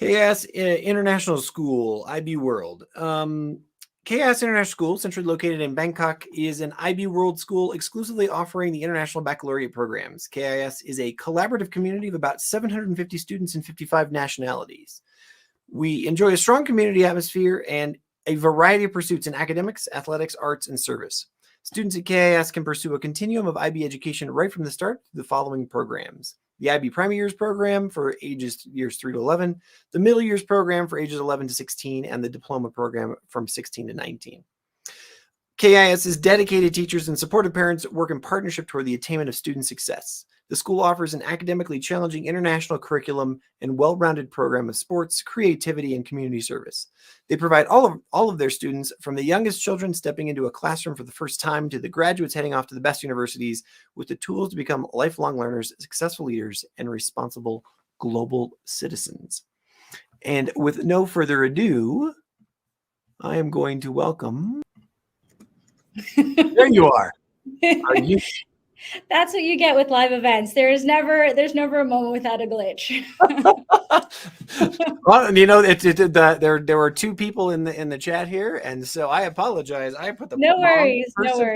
KIS International School, IB World. KIS International School, centrally located in Bangkok, is an IB World school exclusively offering the International Baccalaureate programs. KIS is a collaborative community of about 750 students in 55 nationalities. We enjoy a strong community atmosphere and a variety of pursuits in academics, athletics, arts, and service. Students at KIS can pursue a continuum of IB education right from the start through the following programs: the IB Primary Years Program for years 3 to 11, the Middle Years Program for ages 11 to 16, and the Diploma Program from 16 to 19. KIS's dedicated teachers and supportive parents work in partnership toward the attainment of student success. The school offers an academically challenging international curriculum and well-rounded program of sports, creativity, and community service. They provide all of their students, from the youngest children stepping into a classroom for the first time to the graduates heading off to the best universities, with the tools to become lifelong learners, successful leaders, and responsible global citizens. And with no further ado, I am going to welcome... There you are. Are you? That's what you get with live events. There's never a moment without a glitch. Well, you know, there were two people in the chat here, and so I apologize. I put the no worries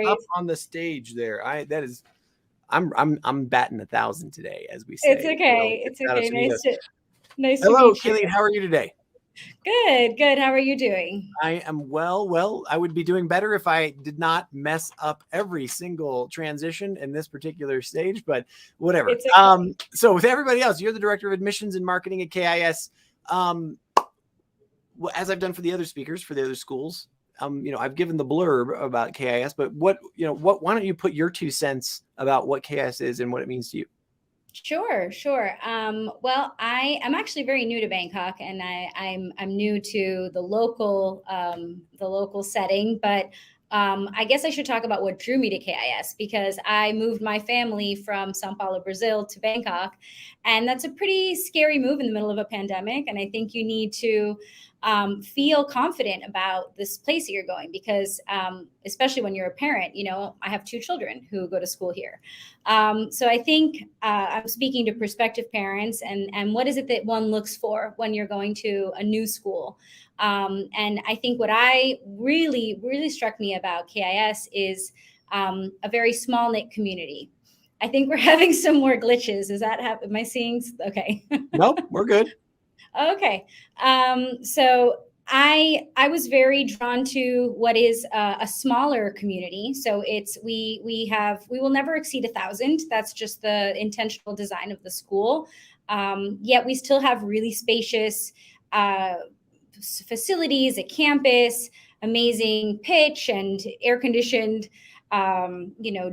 up on the stage there. I'm batting 1,000 today, as we say. It's okay. It's okay. Nice to Hello, meet you. Caline. How are you today? Good. How are you doing? I am well. I would be doing better if I did not mess up every single transition in this particular stage, but whatever. Okay. So with everybody else, you're the Director of Admissions and Marketing at KIS. As I've done for the other speakers, for the other schools, I've given the blurb about KIS, but why don't you put your 2 cents about what KIS is and what it means to you? Sure. Well, I am actually very new to Bangkok, and I'm new to the local setting, but I guess I should talk about what drew me to KIS, because I moved my family from Sao Paulo, Brazil to Bangkok, and that's a pretty scary move in the middle of a pandemic. And I think you need to feel confident about this place that you're going, because especially when you're a parent, I have 2 children who go to school here. So I think I'm speaking to prospective parents, and what is it that one looks for when you're going to a new school? And I think what I really struck me about KIS is a very small knit community. I think we're having some more glitches. Is that am I seeing? Okay. Nope, we're good. Okay. So I was very drawn to what is a smaller community. So we will never exceed 1,000. That's just the intentional design of the school. Yet we still have really spacious facilities, a campus, amazing pitch, and air-conditioned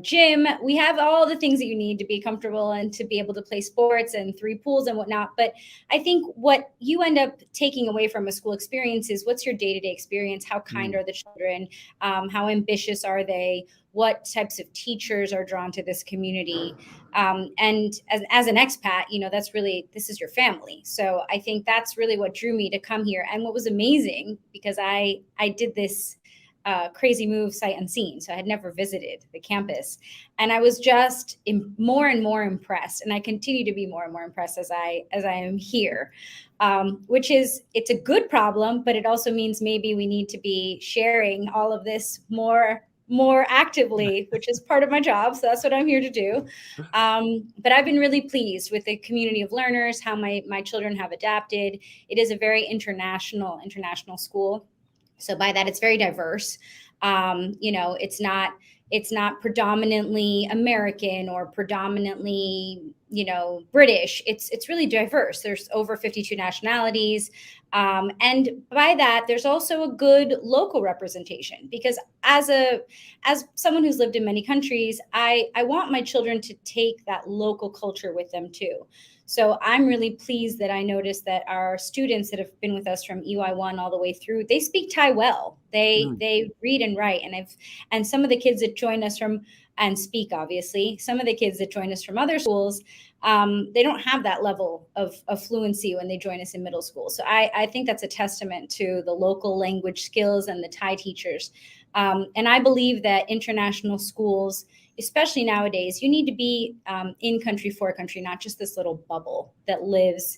gym. We have all the things that you need to be comfortable and to be able to play sports, and 3 pools and whatnot. But I think what you end up taking away from a school experience is, what's your day-to-day experience? How kind are the children? How ambitious are they? What types of teachers are drawn to this community? And as an expat, this is your family. So I think that's really what drew me to come here. And what was amazing, because I did this crazy move sight unseen. So I had never visited the campus, and I was just more and more impressed. And I continue to be more and more impressed as I am here, which is, it's a good problem, but it also means maybe we need to be sharing all of this more actively, which is part of my job. So that's what I'm here to do. But I've been really pleased with the community of learners, how my children have adapted. It is a very international school. So by that, it's very diverse. It's not predominantly American or predominantly, British. It's really diverse. There's over 52 nationalities. And by that, there's also a good local representation, because as someone who's lived in many countries, I want my children to take that local culture with them too. So I'm really pleased that I noticed that our students that have been with us from EY1 all the way through, they speak Thai well. They read and write. And some of the kids that join us from, and speak, obviously, some of the kids that join us from other schools, they don't have that level of fluency when they join us in middle school. So I think that's a testament to the local language skills and the Thai teachers. And I believe that international schools, especially nowadays, you need to be in country for country, not just this little bubble that lives,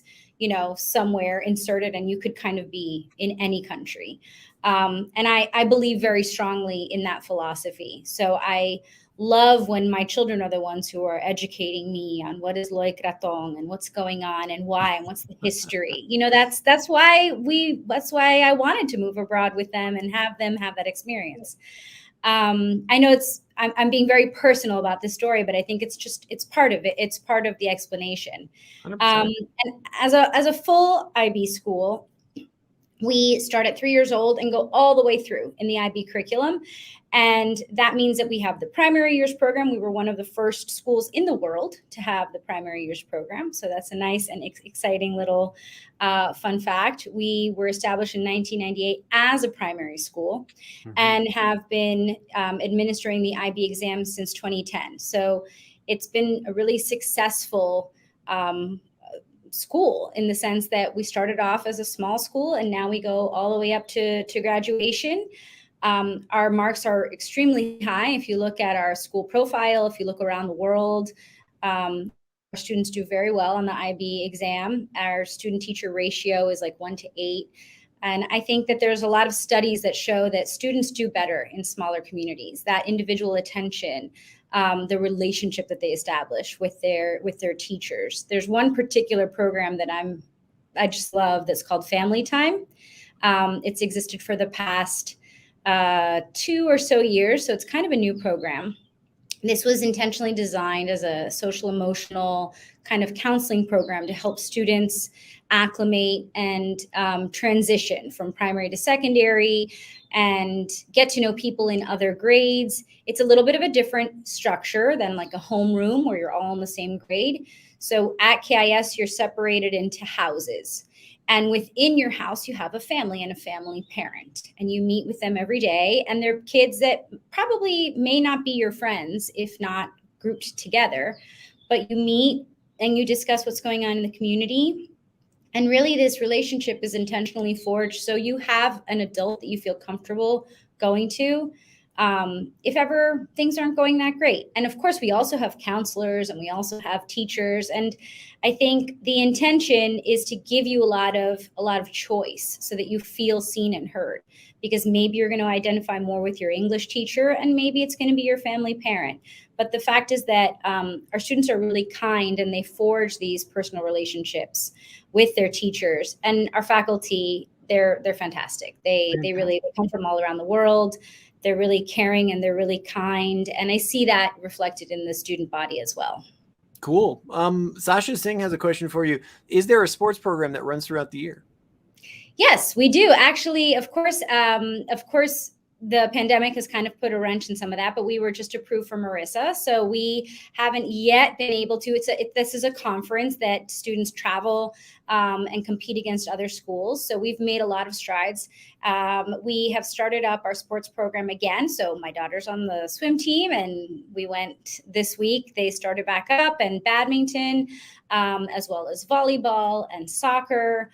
somewhere inserted, and you could kind of be in any country. And I believe very strongly in that philosophy. So I love when my children are the ones who are educating me on what is Loy Krathong and what's going on and why and what's the history. That's why I wanted to move abroad with them and have them have that experience. I know I'm being very personal about this story, but I think it's part of it. It's part of the explanation. And as a full IB school, we start at 3 years old and go all the way through in the IB curriculum. And that means that we have the primary years program. We were one of the first schools in the world to have the primary years program. So that's a nice and exciting little fun fact. We were established in 1998 as a primary school and have been administering the IB exam since 2010. So it's been a really successful school in the sense that we started off as a small school and now we go all the way up to graduation. Our marks are extremely high. If you look at our school profile, if you look around the world, our students do very well on the IB exam. Our student-teacher ratio is like 1:8. And I think that there's a lot of studies that show that students do better in smaller communities, that individual attention, the relationship that they establish with their teachers. There's one particular program that I just love that's called Family Time. It's existed for the past 2 or so years, so it's kind of a new program. This was intentionally designed as a social emotional kind of counseling program to help students acclimate and transition from primary to secondary and get to know people in other grades. It's a little bit of a different structure than like a homeroom where you're all in the same grade. So at KIS, you're separated into houses. And within your house, you have a family and a family parent, and you meet with them every day. And they're kids that probably may not be your friends if not grouped together, but you meet and you discuss what's going on in the community. And really, this relationship is intentionally forged. So you have an adult that you feel comfortable going to if ever things aren't going that great. And of course, we also have counselors and we also have teachers. And I think the intention is to give you a lot of choice so that you feel seen and heard, because maybe you're going to identify more with your English teacher and maybe it's going to be your family parent. But the fact is that our students are really kind and they forge these personal relationships with their teachers, and our faculty, they're fantastic. They come from all around the world. They're really caring and they're really kind. And I see that reflected in the student body as well. Cool. Sasha Singh has a question for you. Is there a sports program that runs throughout the year? Yes, we do. Actually, of course, the pandemic has kind of put a wrench in some of that, but we were just approved for Marissa. So we haven't yet been able to. This is a conference that students travel and compete against other schools. So we've made a lot of strides. We have started up our sports program again. So my daughter's on the swim team and we went this week. They started back up, and badminton, as well as volleyball and soccer.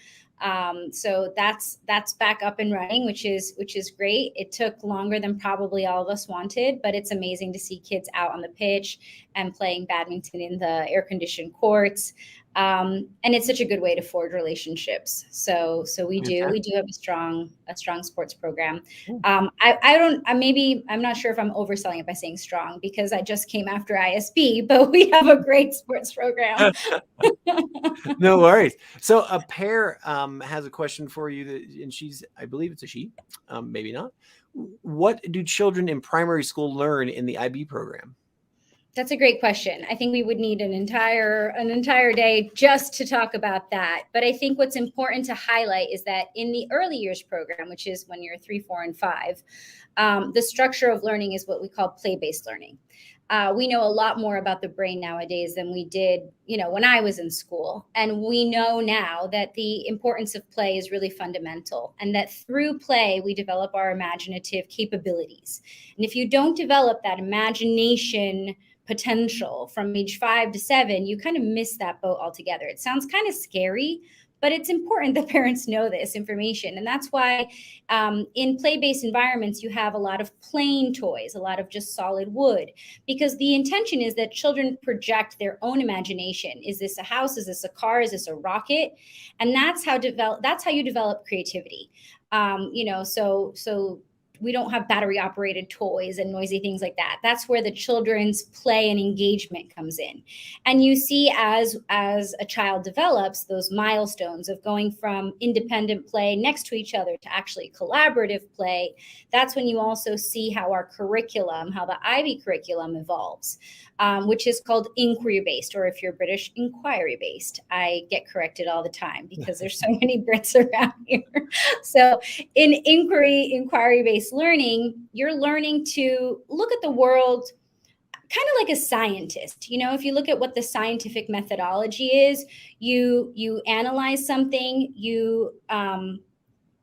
So that's back up and running, which is great. It took longer than probably all of us wanted, but it's amazing to see kids out on the pitch and playing badminton in the air-conditioned courts. And it's such a good way to forge relationships. So we do have a strong sports program. I'm not sure if I'm overselling it by saying strong, because I just came after ISB, but we have a great sports program. No worries. So a pair has a question for you, and I believe it's a she, maybe not. What do children in primary school learn in the IB program? That's a great question. I think we would need an entire day just to talk about that. But I think what's important to highlight is that in the early years program, which is when you're 3, 4, and 5, the structure of learning is what we call play-based learning. We know a lot more about the brain nowadays than we did, when I was in school. And we know now that the importance of play is really fundamental, and that through play, we develop our imaginative capabilities. And if you don't develop that imagination potential from age 5 to 7, you kind of miss that boat altogether. It sounds kind of scary, But it's important that parents know this information. And that's why in play-based environments, you have a lot of plain toys, a lot of just solid wood, because the intention is that children project their own imagination. Is this a house? Is this a car? Is this a rocket? And that's how you develop creativity. So we don't have battery operated toys and noisy things like that. That's where the children's play and engagement comes in. And you see as a child develops those milestones of going from independent play next to each other to actually collaborative play. That's when you also see how our curriculum, how the IB curriculum evolves, which is called inquiry-based, or if you're British, inquiry-based. I get corrected all the time because there's so many Brits around here. So in inquiry-based learning, you're learning to look at the world kind of like a scientist. If you look at what the scientific methodology is, you analyze something, you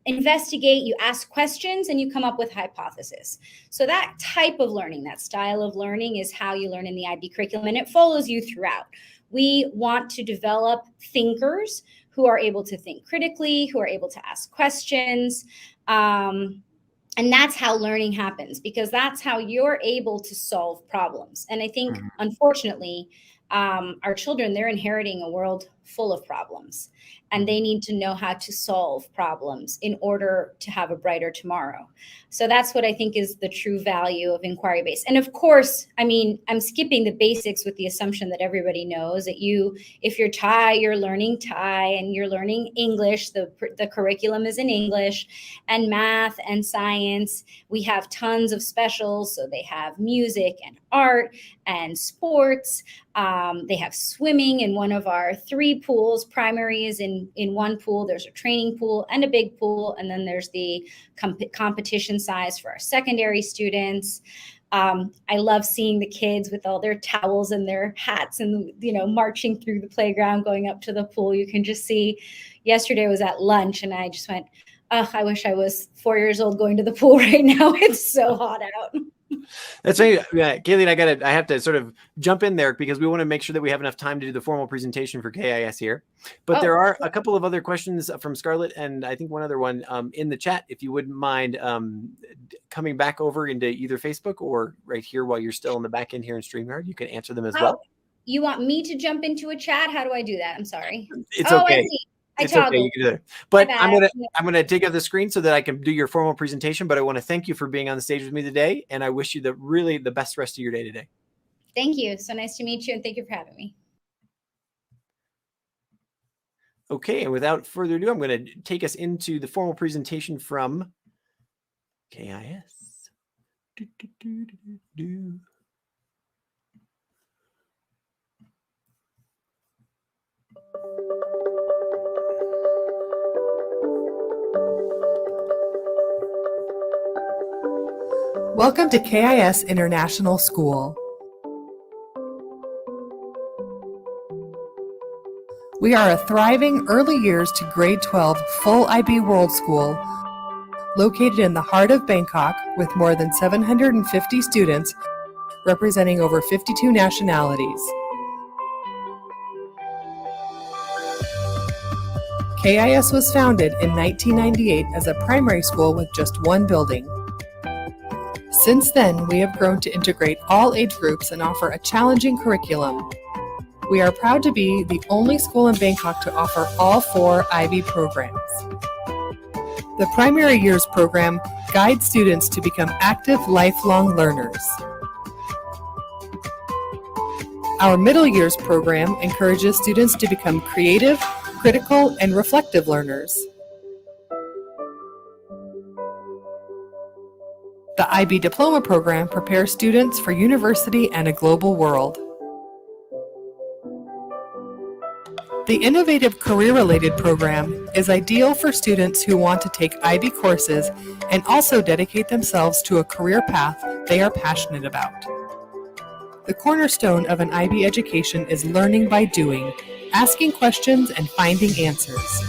investigate, you ask questions, and you come up with hypotheses. So that type of learning, that style of learning, is how you learn in the IB curriculum, and it follows you throughout. We want to develop thinkers who are able to think critically, who are able to ask questions. And that's how learning happens, because that's how you're able to solve problems. And I think, unfortunately, our children, they're inheriting a world full of problems, and they need to know how to solve problems in order to have a brighter tomorrow. So that's what I think is the true value of inquiry-based. And of course, I'm skipping the basics with the assumption that everybody knows that if you're Thai, you're learning Thai, and you're learning English. The curriculum is in English, and math and science. We have tons of specials. So they have music and art and sports. They have swimming in one of our 3 pools. Primary is in one pool. There's a training pool and a big pool. And then there's the competition size for our secondary students. I love seeing the kids with all their towels and their hats and, marching through the playground, going up to the pool. You can just see, yesterday was at lunch and I just went, oh, I wish I was 4 years old going to the pool right now. It's so hot out. That's right. Caline, I have to sort of jump in there because we want to make sure that we have enough time to do the formal presentation for KIS here. But there are a couple of other questions from Scarlett, and I think one other one in the chat. If you wouldn't mind coming back over into either Facebook or right here while you're still in the back end here in StreamYard, you can answer them as well. You want me to jump into a chat? How do I do that? I'm sorry. It's okay. I see. It's okay, you can do it. But I'm gonna take out the screen so that I can do your formal presentation. But I want to thank you for being on the stage with me today, and I wish you the best rest of your day today. Thank you. So nice to meet you, and thank you for having me. Okay, and without further ado, I'm going to take us into the formal presentation from KIS. Welcome to KIS International School. We are a thriving early years to grade 12 full IB World School located in the heart of Bangkok with more than 750 students representing over 52 nationalities. KIS was founded in 1998 as a primary school with just one building. Since then, we have grown to integrate all age groups and offer a challenging curriculum. We are proud to be the only school in Bangkok to offer all 4 IB programs. The Primary Years program guides students to become active lifelong learners. Our Middle Years program encourages students to become creative, critical, and reflective learners. The IB Diploma Programme prepares students for university and a global world. The innovative career-related program is ideal for students who want to take IB courses and also dedicate themselves to a career path they are passionate about. The cornerstone of an IB education is learning by doing, asking questions and finding answers.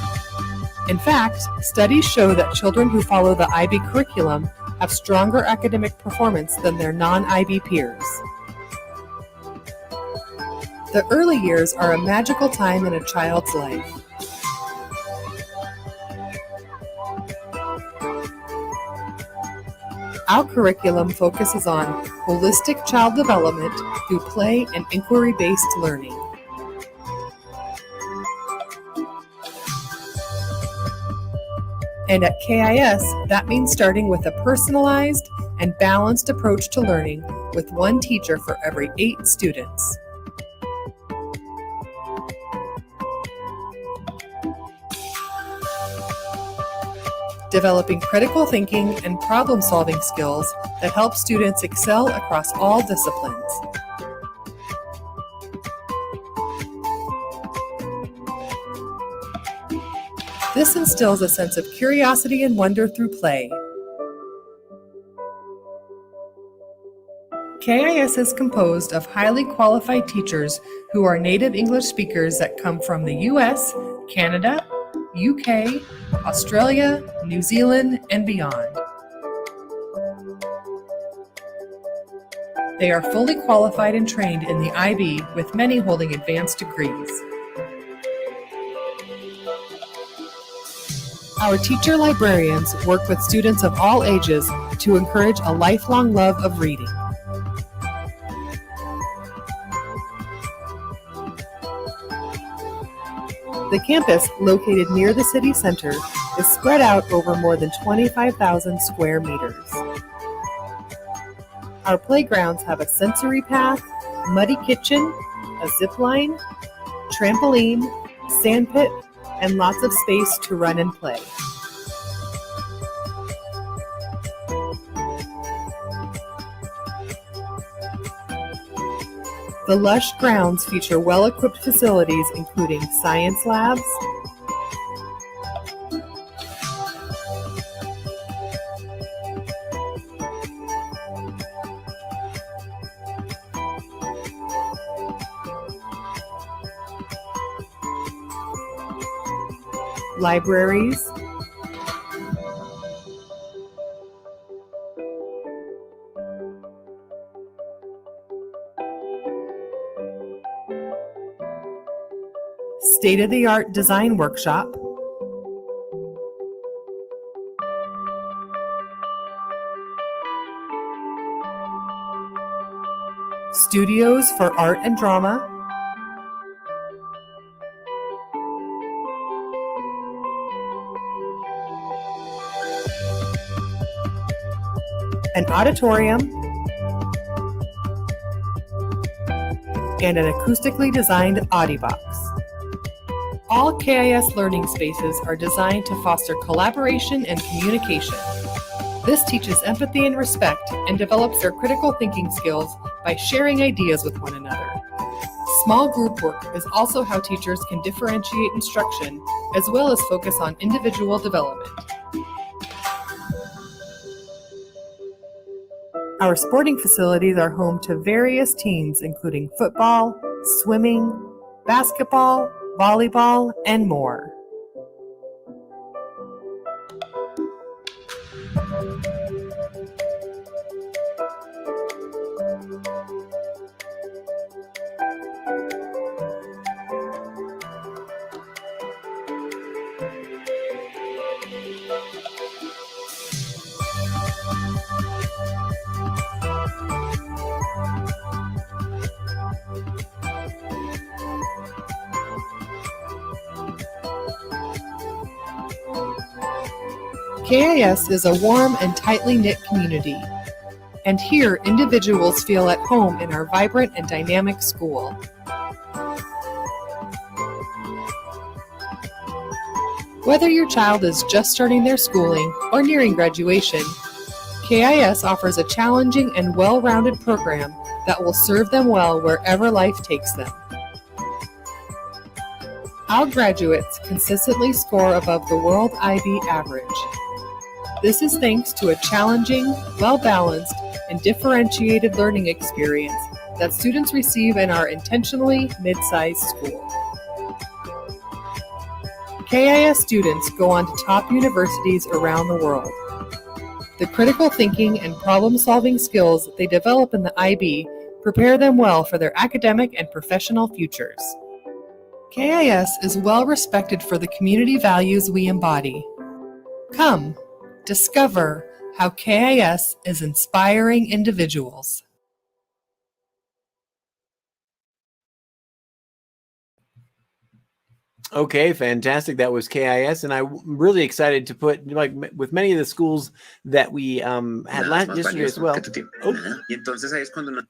In fact, studies show that children who follow the IB curriculum have stronger academic performance than their non-IB peers. The early years are a magical time in a child's life. Our curriculum focuses on holistic child development through play and inquiry-based learning. And at KIS, that means starting with a personalized and balanced approach to learning with one teacher for every 8 students. Developing critical thinking and problem-solving skills that help students excel across all disciplines. This instills a sense of curiosity and wonder through play. KIS is composed of highly qualified teachers who are native English speakers that come from the US, Canada, UK, Australia, New Zealand, and beyond. They are fully qualified and trained in the IB, with many holding advanced degrees. Our teacher librarians work with students of all ages to encourage a lifelong love of reading. The campus, located near the city center, is spread out over more than 25,000 square meters. Our playgrounds have a sensory path, muddy kitchen, a zip line, trampoline, sandpit, and lots of space to run and play. The lush grounds feature well-equipped facilities including science labs, libraries, state-of-the-art design workshop, studios for art and drama, an auditorium, and an acoustically designed Audibox. All KIS learning spaces are designed to foster collaboration and communication. This teaches empathy and respect and develops their critical thinking skills by sharing ideas with one another. Small group work is also how teachers can differentiate instruction as well as focus on individual development. Our sporting facilities are home to various teams including football, swimming, basketball, volleyball, and more. KIS is a warm and tightly knit community, and here individuals feel at home in our vibrant and dynamic school. Whether your child is just starting their schooling or nearing graduation, KIS offers a challenging and well-rounded program that will serve them well wherever life takes them. Our graduates consistently score above the world IB average. This is thanks to a challenging, well-balanced, and differentiated learning experience that students receive in our intentionally mid-sized school. KIS students go on to top universities around the world. The critical thinking and problem-solving skills that they develop in the IB prepare them well for their academic and professional futures. KIS is well respected for the community values we embody. Come, discover, how KIS is inspiring individuals. Okay, fantastic. That was KIS, and I'm really excited to put, like, with many of the schools that we had yesterday as well. Oh. Y entonces ahí es cuando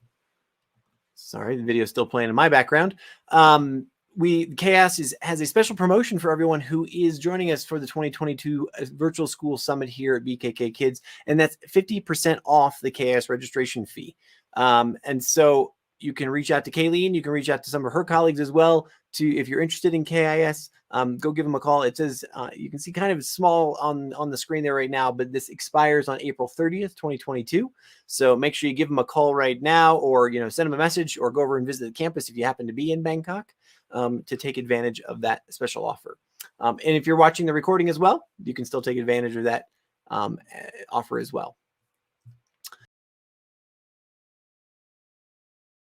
Sorry, the video is still playing in my background. KIS has a special promotion for everyone who is joining us for the 2022 Virtual School Summit here at BKK Kids, and that's 50% off the KIS registration fee. And so you can reach out to Caline, you can reach out to some of her colleagues as well, if you're interested in KIS, go give them a call. It says, you can see kind of small on the screen there right now, but this expires on April 30th, 2022. So make sure you give them a call right now, or, send them a message, or go over and visit the campus if you happen to be in Bangkok, to take advantage of that special offer. And if you're watching the recording as well, you can still take advantage of that offer as well.